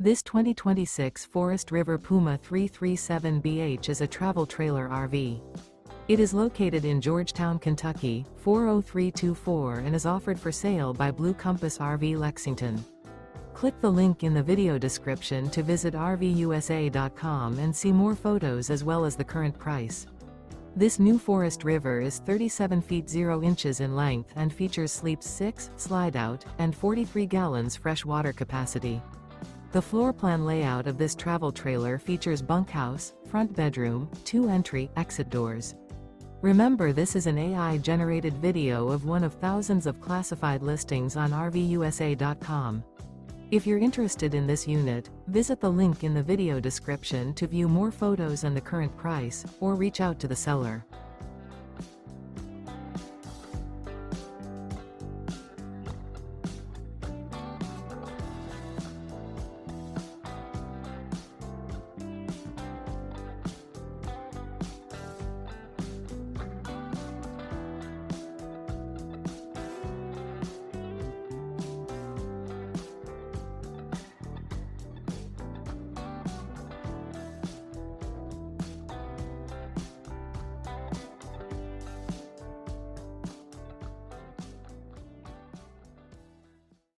This 2026 Forest River Puma 337BH is a travel trailer RV. It is located in Georgetown, Kentucky, 40324 and is offered for sale by Blue Compass RV Lexington. Click the link in the video description to visit RVUSA.com and see more photos as well as the current price. This new Forest River is 37 feet 0 inches in length and features sleeps 6, slide-out, and 43 gallons fresh water capacity. The floor plan layout of this travel trailer features bunkhouse, front bedroom, 2 entry/exit doors. Remember, this is an AI-generated video of one of thousands of classified listings on RVUSA.com. If you're interested in this unit, visit the link in the video description to view more photos and the current price, or reach out to the seller.